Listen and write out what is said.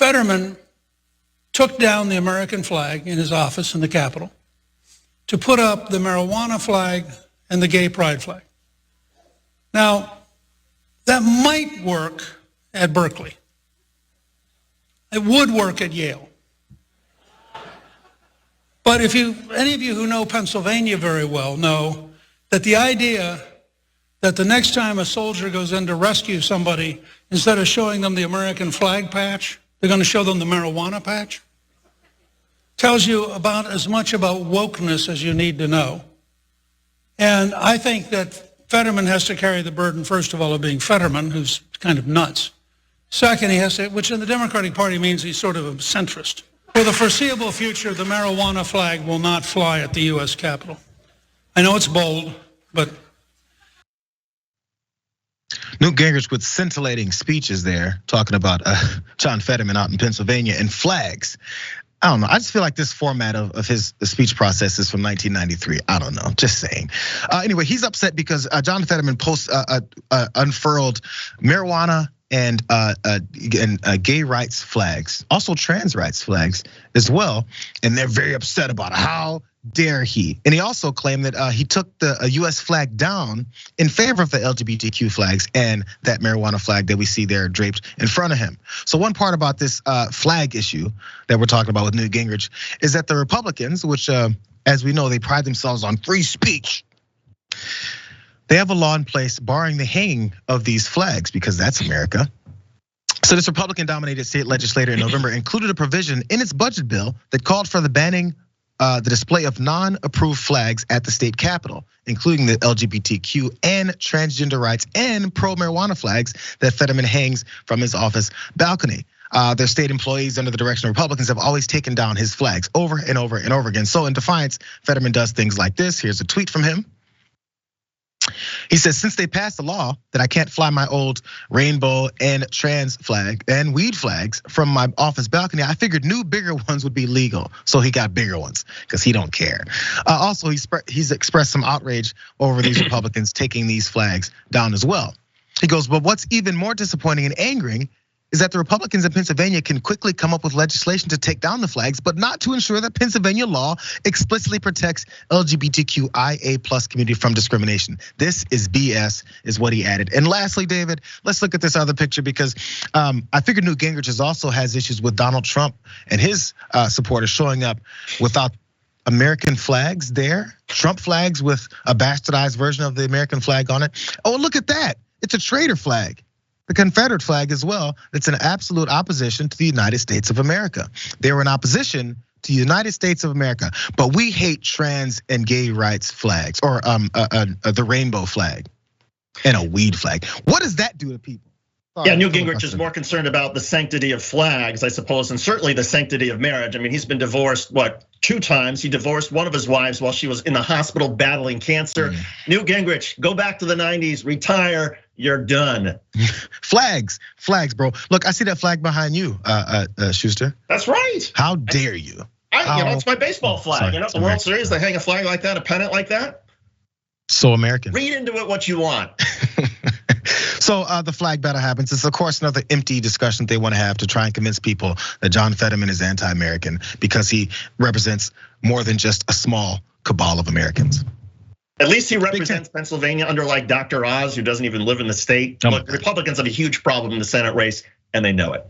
Fetterman took down the American flag in his office in the Capitol to put up the marijuana flag and the gay pride flag. Now, that might work at Berkeley. It would work at Yale. But if any of you who know Pennsylvania very well know that the idea that the next time a soldier goes in to rescue somebody, instead of showing them the American flag patch, they're going to show them the marijuana patch, tells you about as much about wokeness as you need to know. And I think that Fetterman has to carry the burden, first of all, of being Fetterman, who's kind of nuts. Second, he has to, which in the Democratic Party means he's sort of a centrist. For the foreseeable future, the marijuana flag will not fly at the U.S. Capitol. I know it's bold, but... Newt Gingrich with scintillating speeches there, talking about John Fetterman out in Pennsylvania and flags. I don't know. I just feel like this format of his speech process is from 1993. I don't know. Just saying. Anyway, he's upset because John Fetterman unfurled marijuana and gay rights flags, also trans rights flags as well, and they're very upset about it. How dare he? And he also claimed that he took the US flag down in favor of the LGBTQ flags and that marijuana flag that we see there draped in front of him. So one part about this flag issue that we're talking about with Newt Gingrich is that the Republicans, which as we know, they pride themselves on free speech, they have a law in place barring the hanging of these flags because that's America. So this Republican-dominated state legislature in November included a provision in its budget bill that called for the banning the display of non-approved flags at the state capitol, including the LGBTQ and transgender rights and pro-marijuana flags that Fetterman hangs from his office balcony. Their state employees under the direction of Republicans have always taken down his flags over and over and over again. So in defiance, Fetterman does things like this. Here's a tweet from him. He says, since they passed a law that I can't fly my old rainbow and trans flag and weed flags from my office balcony, I figured new, bigger ones would be legal. So he got bigger ones because he don't care. Also, he's expressed some outrage over these Republicans taking these flags down as well. He goes, but what's even more disappointing and angering is that the Republicans in Pennsylvania can quickly come up with legislation to take down the flags, but not to ensure that Pennsylvania law explicitly protects LGBTQIA+ community from discrimination. This is BS, is what he added. And lastly, David, let's look at this other picture because I figured Newt Gingrich also has issues with Donald Trump and his supporters showing up without American flags there, Trump flags with a bastardized version of the American flag on it. Oh, look at that, it's a traitor flag. The Confederate flag as well, it's an absolute opposition to the United States of America. They were in opposition to the United States of America, but we hate trans and gay rights flags or the rainbow flag and a weed flag. What does that do to people? Yeah, Newt Gingrich is more concerned about the sanctity of flags, I suppose, and certainly the sanctity of marriage. I mean, he's been divorced, 2 times? He divorced one of his wives while she was in the hospital battling cancer. Newt Gingrich, go back to the 90s, retire, you're done. Flags, bro. Look, I see that flag behind you, Schuster. That's right. How dare you? It's my baseball flag. Sorry, the World Series, they hang a flag like that, a pennant like that. So American. Read into it what you want. So the flag battle happens. It's of course another empty discussion they want to have to try and convince people that John Fetterman is anti-American because he represents more than just a small cabal of Americans. At least he represents Pennsylvania, unlike Dr. Oz, who doesn't even live in the state. Look, Republicans have a huge problem in the Senate race, and they know it.